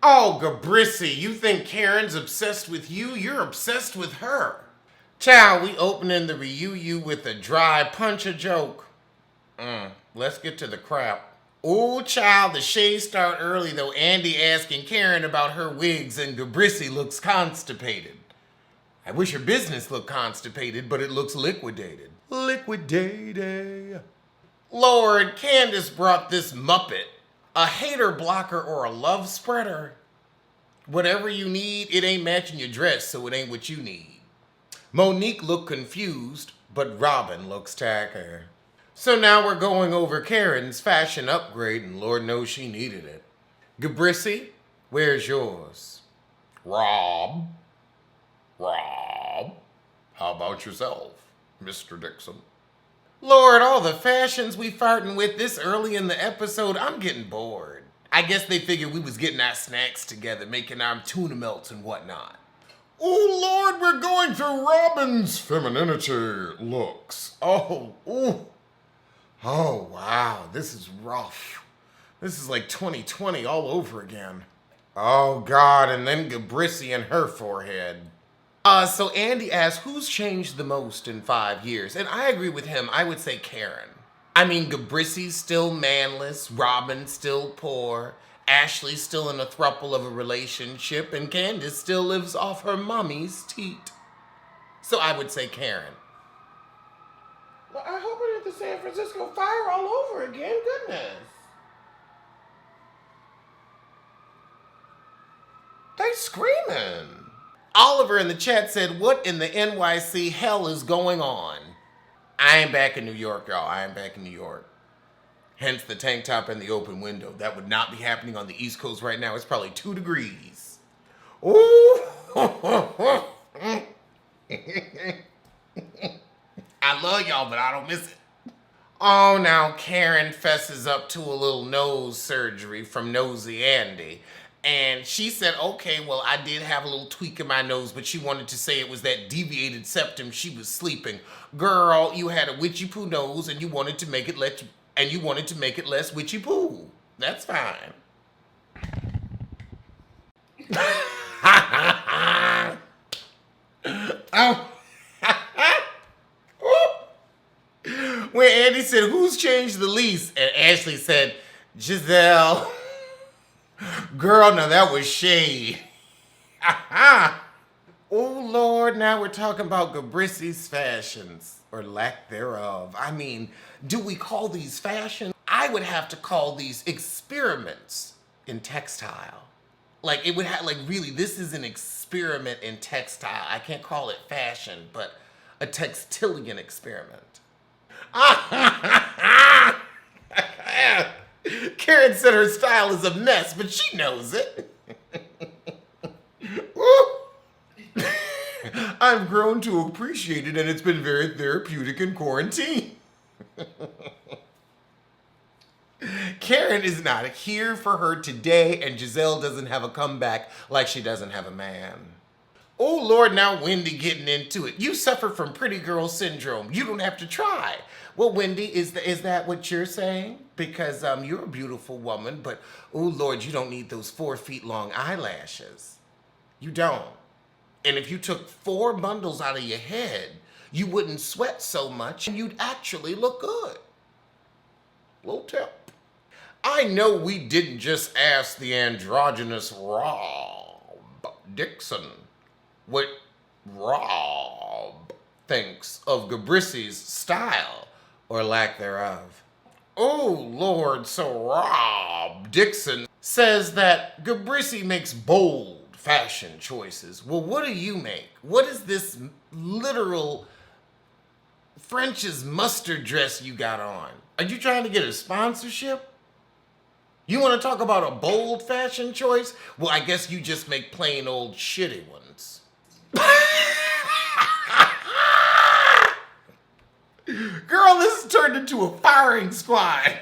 Oh, Gabrissy, you think Karen's obsessed with you? You're obsessed with her. Child, we opening the Ryu with a dry puncher joke. Let's get to the crap. Ooh, child, the shades start early though. Andy asking Karen about her wigs and Gabrissy looks constipated. I wish her business looked constipated, but it looks liquidated. Liquidated. Lord, Candace brought this Muppet. A hater blocker or a love spreader. Whatever you need, it ain't matching your dress, so it ain't what you need. Monique looked confused, but Robin looks tacky. So now we're going over Karen's fashion upgrade, and Lord knows she needed it. Gabrissy, where's yours? Rob? How about yourself, Mr. Dixon? Lord, all the fashions we farting with this early in the episode, I'm getting bored. I guess they figured we was getting our snacks together, making our tuna melts and whatnot. Oh, Lord, we're going through Robin's femininity looks. Oh, wow, this is rough. This is like 2020 all over again. Oh, God, and then Gabrissy and her forehead. So Andy asked, who's changed the most in 5 years? And I agree with him. I would say Karen. I mean, Gabrissy's still manless, Robin's still poor, Ashley's still in a throuple of a relationship, and Candace still lives off her mommy's teat. So I would say Karen. Well, I hope it ain't the San Francisco fire all over again. Goodness. They screaming. Oliver in the chat said, what in the NYC hell is going on? I ain't back in New York, y'all. I ain't back in New York. Hence the tank top and the open window. That would not be happening on the East Coast right now. It's probably 2 degrees. Ooh. I love y'all, but I don't miss it. Oh, now Karen fesses up to a little nose surgery from Nosy Andy. And she said, okay, well, I did have a little tweak in my nose, but she wanted to say it was that deviated septum she was sleeping. Girl, you had a witchy poo nose and you wanted to make it less witchy poo. That's fine. Oh. When Andy said, who's changed the least? And Ashley said, Giselle. Girl, now that was shade. Oh, Lord, now we're talking about Gabrissy's fashions, or lack thereof. I mean, do we call these fashions? I would have to call these experiments in textile. Like, it would have, like, really, this is an experiment in textile. I can't call it fashion, but a textilian experiment. Karen said her style is a mess, but she knows it. I've grown to appreciate it, and it's been very therapeutic in quarantine. Karen is not here for her today, and Giselle doesn't have a comeback like she doesn't have a man. Oh, Lord, now Wendy getting into it. You suffer from pretty girl syndrome. You don't have to try. Well, Wendy, is that what you're saying? Because you're a beautiful woman, but, oh, Lord, you don't need those 4 feet long eyelashes. You don't. And if you took 4 bundles out of your head, you wouldn't sweat so much and you'd actually look good. Little tip. I know we didn't just ask the androgynous Rob Dixon what Rob thinks of Gabrissy's style or lack thereof. Oh, Lord, so Rob Dixon says that Gabrissy makes bold fashion choices. Well, what do you make? What is this literal French's mustard dress you got on? Are you trying to get a sponsorship? You want to talk about a bold fashion choice? Well, I guess you just make plain old shitty ones. Girl, this has turned into a firing squad.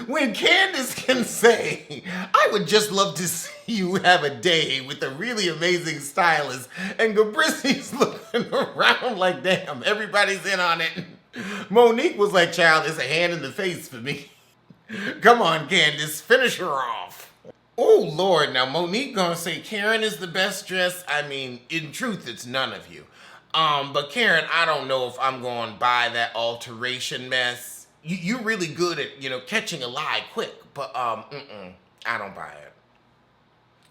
When Candace can say, I would just love to see you have a day with a really amazing stylist, and Gabrissy's looking around like, damn, everybody's in on it. Monique was like, child, it's a hand in the face for me. Come on, Candace, finish her off. Oh Lord, now Monique gonna say Karen is the best dressed. I mean, in truth, it's none of you. But Karen, I don't know if I'm going to buy that alteration mess. You're really good at, catching a lie quick, but I don't buy it.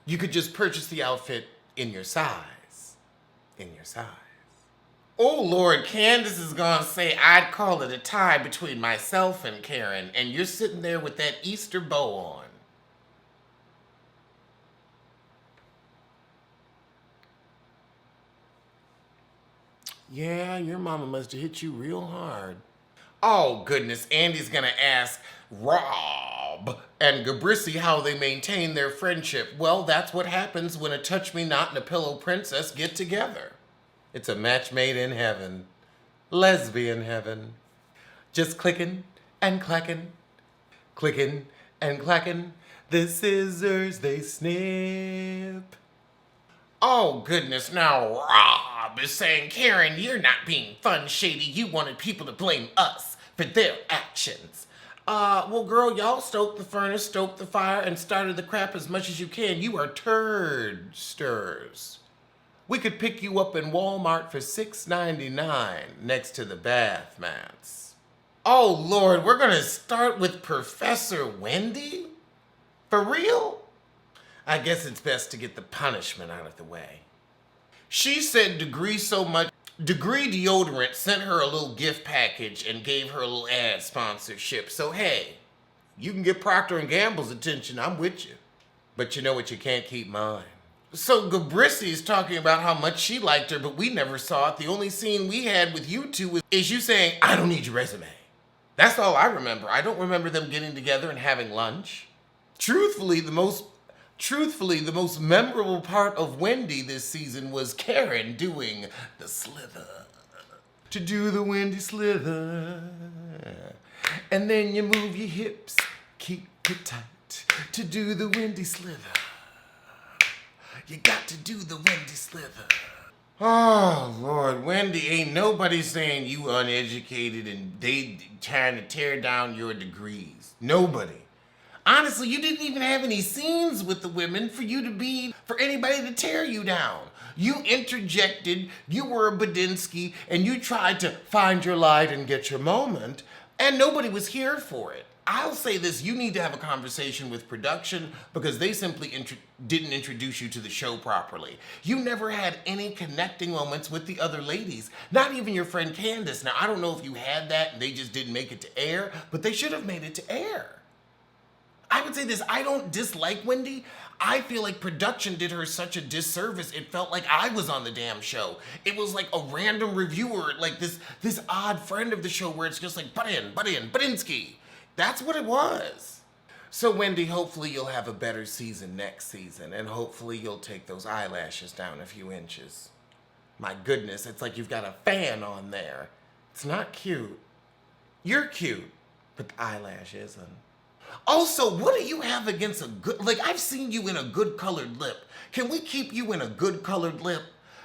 You could just purchase the outfit in your size. In your size. Oh Lord, Candace is gonna say I'd call it a tie between myself and Karen, and you're sitting there with that Easter bow on. Yeah, your mama must have hit you real hard. Oh, goodness. Andy's going to ask Rob and Gabrissi how they maintain their friendship. Well, that's what happens when a touch-me-not and a pillow princess get together. It's a match made in heaven. Lesbian heaven. Just clicking and clacking. Clicking and clacking. The scissors, they snip. Oh, goodness, now Rob is saying, Karen, you're not being fun, shady. You wanted people to blame us for their actions. Well, girl, y'all stoked the furnace, stoked the fire, and started the crap as much as you can. You are turd stirrers. We could pick you up in Walmart for $6.99 next to the bath mats. Oh, Lord, we're going to start with Professor Wendy? For real? I guess it's best to get the punishment out of the way. She said Degree Deodorant sent her a little gift package and gave her a little ad sponsorship. So hey, you can get Procter & Gamble's attention, I'm with you. But you know what, you can't keep mine. So Gabrissi is talking about how much she liked her, but we never saw it. The only scene we had with you two is you saying, I don't need your resume. That's all I remember. I don't remember them getting together and having lunch. Truthfully, the most memorable part of Wendy this season was Karen doing the slither. To do the Wendy slither. And then you move your hips, keep it tight. To do the Wendy slither. You got to do the Wendy slither. Oh, Lord, Wendy, ain't nobody saying you uneducated and they trying to tear down your degrees. Nobody. Honestly, you didn't even have any scenes with the women for anybody to tear you down. You interjected, you were a Badinsky, and you tried to find your light and get your moment, and nobody was here for it. I'll say this, you need to have a conversation with production because they simply didn't introduce you to the show properly. You never had any connecting moments with the other ladies, not even your friend Candace. Now, I don't know if you had that and they just didn't make it to air, but they should have made it to air. I would say this, I don't dislike Wendy. I feel like production did her such a disservice. It felt like I was on the damn show. It was like a random reviewer, like this odd friend of the show where it's just like, Badinsky. That's what it was. So Wendy, hopefully you'll have a better season next season, and hopefully you'll take those eyelashes down a few inches. My goodness, it's like you've got a fan on there. It's not cute. You're cute, but the eyelash isn't. Also, what do you have against I've seen you in a good colored lip. Can we keep you in a good colored lip?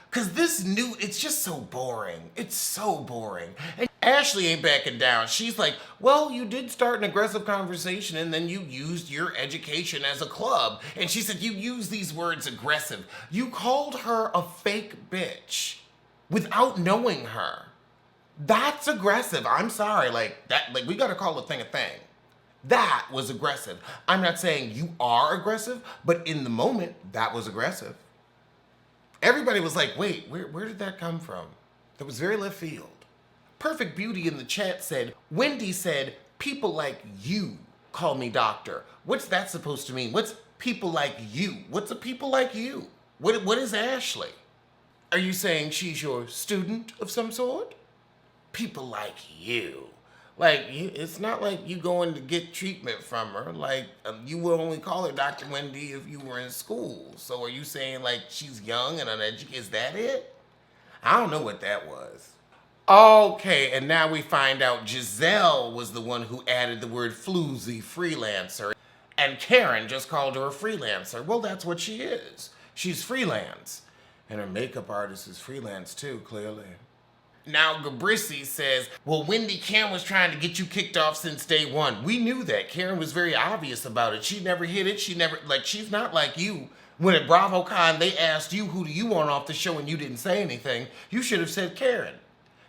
Because this nude, it's just so boring. It's so boring. And Ashley ain't backing down. She's like, well, you did start an aggressive conversation and then you used your education as a club. And she said, you used these words aggressive. You called her a fake bitch without knowing her. That's aggressive. I'm sorry. We got to call a thing a thing. That was aggressive. I'm not saying you are aggressive, but in the moment, that was aggressive. Everybody was like, wait, where did that come from? That was very left field. Perfect Beauty in the chat said, Wendy said, people like you call me doctor. What's that supposed to mean? What's people like you? What's a people like you? What is Ashley? Are you saying she's your student of some sort? People like you. It's not like you going to get treatment from her. You would only call her Dr. Wendy if you were in school. So are you saying, she's young and uneducated? Is that it? I don't know what that was. Okay, and now we find out Giselle was the one who added the word floozy, freelancer, and Karen just called her a freelancer. Well, that's what she is. She's freelance. And her makeup artist is freelance too, clearly. Now Gabrissi says, well, Wendy, Karen was trying to get you kicked off since day one. We knew that. Karen was very obvious about it. She never hid it. She's not like you. When at BravoCon, they asked you, who do you want off the show, and you didn't say anything. You should have said Karen.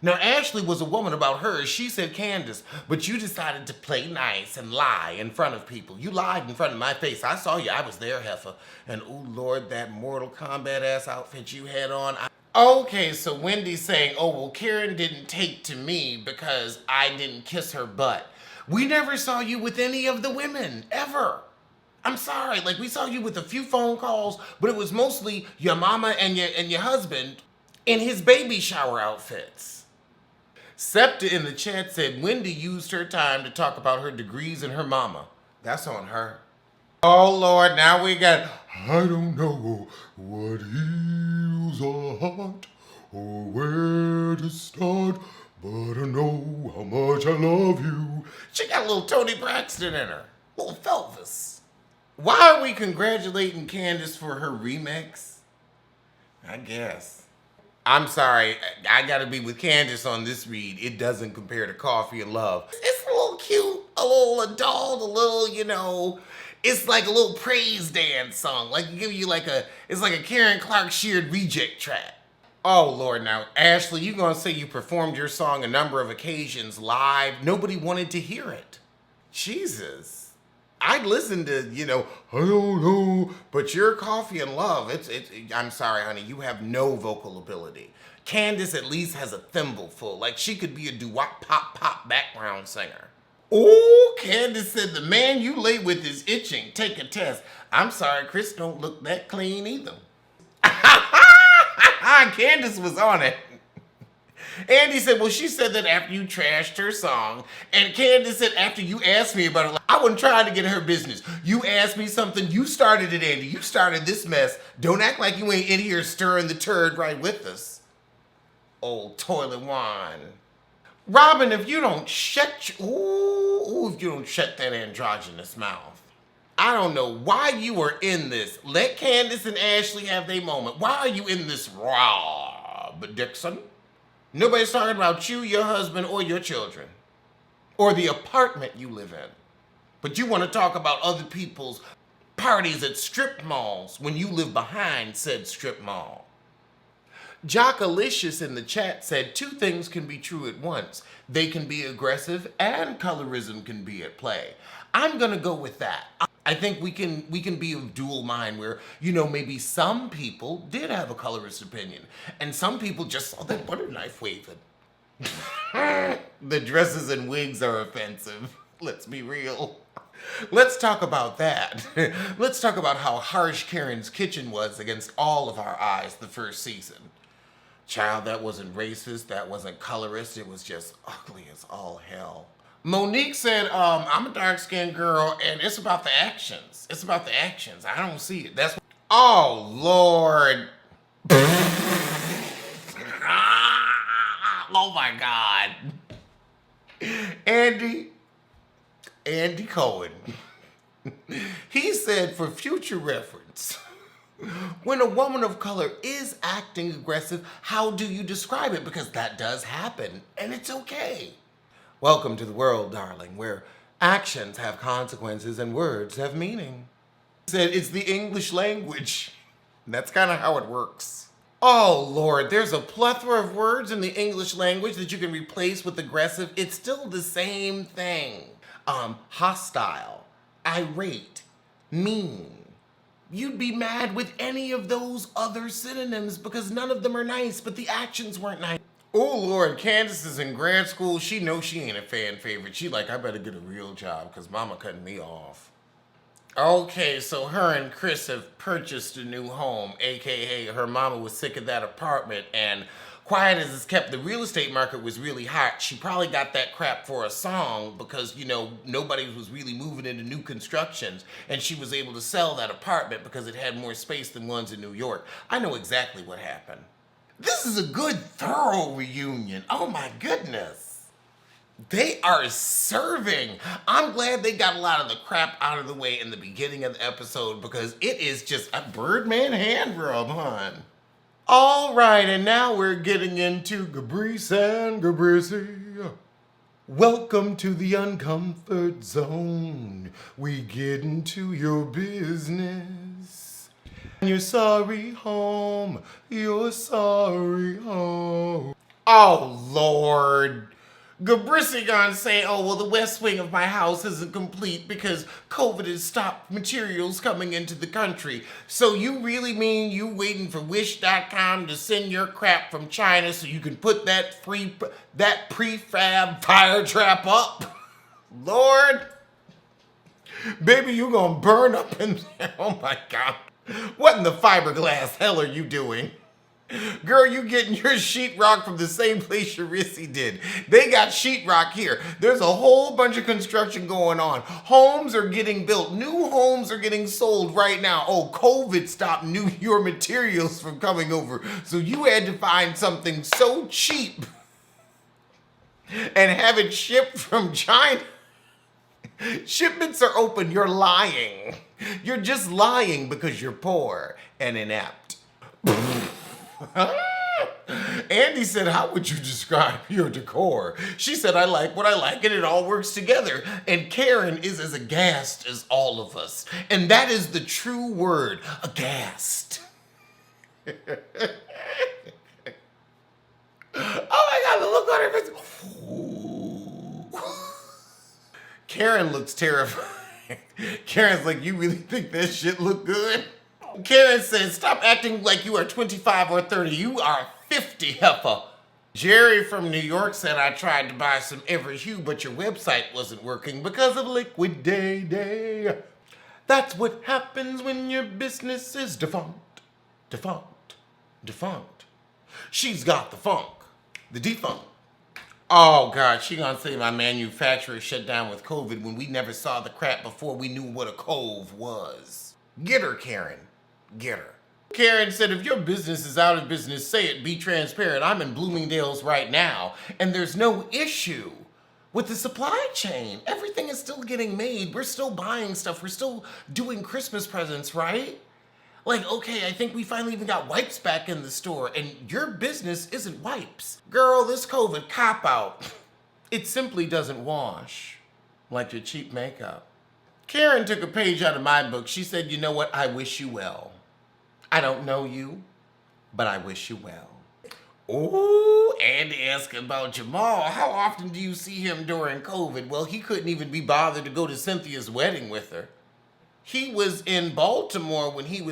Now, Ashley was a woman about hers. She said Candace, but you decided to play nice and lie in front of people. You lied in front of my face. I saw you. I was there, heifer. And, oh, Lord, that Mortal Kombat-ass outfit you had on. Okay, so Wendy's saying, oh, well, Karen didn't take to me because I didn't kiss her butt. We never saw you with any of the women, ever. I'm sorry, like, we saw you with a few phone calls, but it was mostly your mama and your husband in his baby shower outfits. Septa in the chat said Wendy used her time to talk about her degrees and her mama. That's on her. Oh, Lord, now we got, I don't know what heals a heart or where to start, but I know how much I love you. She got a little Toni Braxton in her, a little Felvis. Why are we congratulating Candace for her remix? I guess. I'm sorry, I gotta be with Candace on this read. It doesn't compare to Coffee and Love. It's a little cute, a little adult, a little, it's like a little praise dance song. Like, it's like a Karen Clark Sheard reject track. Oh, Lord, now, Ashley, you gonna say you performed your song a number of occasions live? Nobody wanted to hear it. Jesus. I'd listen to, I don't know, but your Coffee and Love, I'm sorry, honey, you have no vocal ability. Candace at least has a thimbleful. Like, she could be a doo-wop, pop background singer. Oh, Candace said the man you lay with is itching. Take a test. I'm sorry, Chris don't look that clean either. Candace was on it. Andy said, well, she said that after you trashed her song. And Candace said, after you asked me about it, I wasn't trying to get in her business. You asked me something, you started it, Andy. You started this mess. Don't act like you ain't in here stirring the turd right with us. Old toilet wine. Robin, if you don't shut that androgynous mouth. I don't know why you are in this. Let Candace and Ashley have their moment. Why are you in this, Rob Dixon? Nobody's talking about you, your husband, or your children. Or the apartment you live in. But you want to talk about other people's parties at strip malls when you live behind said strip mall. Jockalicious in the chat said 2 things can be true at once. They can be aggressive and colorism can be at play. I'm going to go with that. I think we can be of dual mind where, maybe some people did have a colorist opinion and some people just saw that butter knife waving. The dresses and wigs are offensive. Let's be real. Let's talk about that. Let's talk about how harsh Karen's kitchen was against all of our eyes the first season. Child, that wasn't racist, that wasn't colorist, it was just ugly as all hell. Monique said, I'm a dark-skinned girl, and it's about the actions. It's about the actions. I don't see it. That's. Oh, Lord. Oh, my God. Andy Cohen. He said, for future reference, when a woman of color is acting aggressive, how do you describe it? Because that does happen, and it's okay. Welcome to the world, darling, where actions have consequences and words have meaning. He said it's the English language. That's kind of how it works. Oh, Lord, there's a plethora of words in the English language that you can replace with aggressive. It's still the same thing. Hostile, irate, mean. You'd be mad with any of those other synonyms because none of them are nice, but the actions weren't nice. Oh, Lord, Candace is in grad school. She knows she ain't a fan favorite. She like, I better get a real job because mama cutting me off. Okay, so her and Chris have purchased a new home, aka her mama was sick of that apartment, and quiet as it's kept, the real estate market was really hot. She probably got that crap for a song because, nobody was really moving into new constructions, and she was able to sell that apartment because it had more space than ones in New York. I know exactly what happened. This is a good, thorough reunion. Oh my goodness. They are serving. I'm glad they got a lot of the crap out of the way in the beginning of the episode because it is just a Birdman hand rub, hon. All right, and now we're getting into Gabrice and Gabrice. Welcome to the uncomfort zone. We get into your business. You're sorry home. You're sorry home. Oh, Lord. Gabrice gonna say, oh, well, the west wing of my house isn't complete because COVID has stopped materials coming into the country. So you really mean you waiting for Wish.com to send your crap from China so you can put that prefab fire trap up? Lord, baby, you gonna burn up in there. Oh my God. What in the fiberglass hell are you doing? Girl, you getting your sheetrock from the same place your Rissy did. They got sheetrock here. There's a whole bunch of construction going on. Homes are getting built. New homes are getting sold right now. Oh, COVID stopped your materials from coming over. So you had to find something so cheap and have it shipped from China. Shipments are open. You're lying. You're just lying because you're poor and inept. Andy said, how would you describe your decor? She said, I like what I like and it all works together. And Karen is as aghast as all of us. And that is the true word, aghast. Oh my God, the look on her face. Karen looks terrified. Karen's like, you really think that shit look good? Karen says, stop acting like you are 25 or 30. You are 50, heifer. Jerry from New York said, I tried to buy some Every Hue, but your website wasn't working because of Liquid Day. That's what happens when your business is defunct. She's got the funk, the defunct. Oh God, she gonna say my manufacturer shut down with COVID when we never saw the crap before we knew what a cove was. Get her, Karen. Get her. Karen said, if your business is out of business, say it, be transparent. I'm in Bloomingdale's right now, and there's no issue with the supply chain. Everything is still getting made. We're still buying stuff. We're still doing Christmas presents, right? Like, okay, I think we finally even got wipes back in the store, and your business isn't wipes. Girl, this COVID cop-out, it simply doesn't wash like your cheap makeup. Karen took a page out of my book. She said, you know what? I wish you well. I don't know you, but I wish you well. Ooh, Andy asking about Jamal. How often do you see him during COVID? Well, he couldn't even be bothered to go to Cynthia's wedding with her. He was in Baltimore when you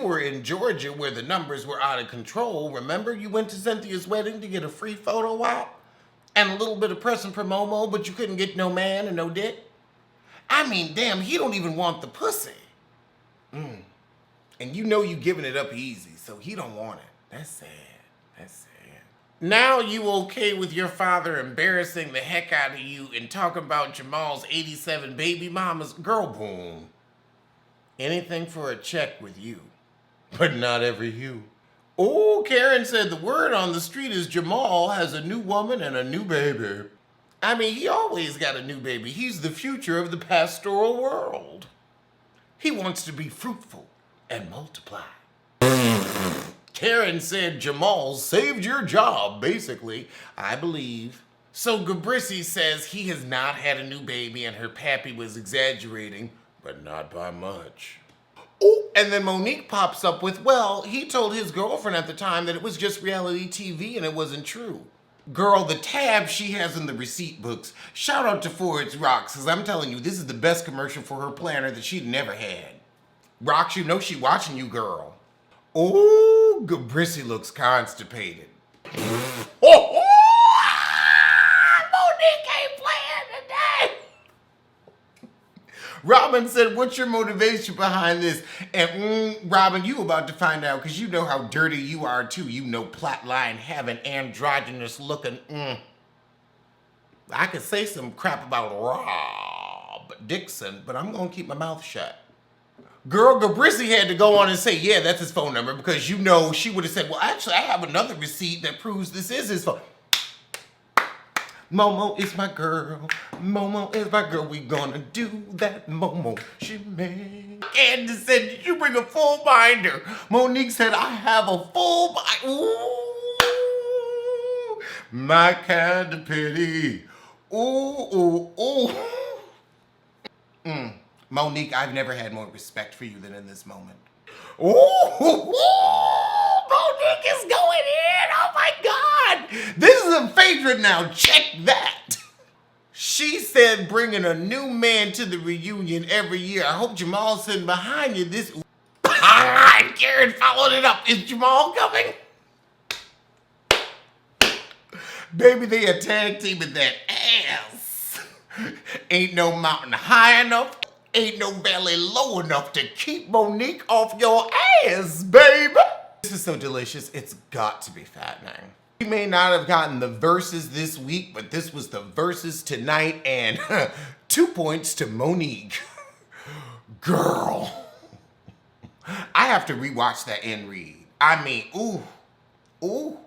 were in Georgia where the numbers were out of control. Remember, you went to Cynthia's wedding to get a free photo op and a little bit of press and promo, but you couldn't get no man and no dick? I mean, damn, he don't even want the pussy. And you know you giving it up easy, so he don't want it. That's sad. That's sad. Now you okay with your father embarrassing the heck out of you and talking about Jamal's 87 baby mamas? Girl, boom. Anything for a check with you, but not every hue. Oh, Karen said the word on the street is Jamal has a new woman and a new baby. I mean, he always got a new baby. He's the future of the pastoral world. He wants to be fruitful and multiply. Karen said Jamal saved your job, basically, I believe. So Gabrice says he has not had a new baby and her pappy was exaggerating, but not by much. Oh, and then Monique pops up with, well, he told his girlfriend at the time that it was just reality TV and it wasn't true. Girl, the tab she has in the receipt books, shout out to Ford's Rocks, because I'm telling you, this is the best commercial for her planner that she'd never had. Rocks, you know she watching you, girl. Oh, Gabrice looks constipated. Monique ain't playing today. Robin said, what's your motivation behind this? And Robin, you about to find out because you know how dirty you are too. You know plotline having androgynous looking. I could say some crap about Rob Dixon, but I'm going to keep my mouth shut. Girl, Gabrice had to go on and say, yeah, that's his phone number because you know she would have said, well, actually, I have another receipt that proves this is his phone. Momo is my girl. Momo is my girl. We gonna do that Momo shimmy. Candace said, did you bring a full binder? Monique said, I have a full binder. Ooh, my kind of pity. Ooh, ooh, ooh. Monique, I've never had more respect for you than in this moment. Ooh, Monique is going in. Oh my God. This is a favorite now. Check that. She said bringing a new man to the reunion every year. I hope Jamal's sitting behind you. This. Karen followed it up. Is Jamal coming? Baby, they a tag team with that ass. Ain't no mountain high enough. Ain't no valley low enough to keep Monique off your ass, baby. This is so delicious. It's got to be fattening. We may not have gotten the verses this week, but this was the verses tonight, and 2 points to Monique. Girl. I have to rewatch that and read. I mean, ooh, ooh.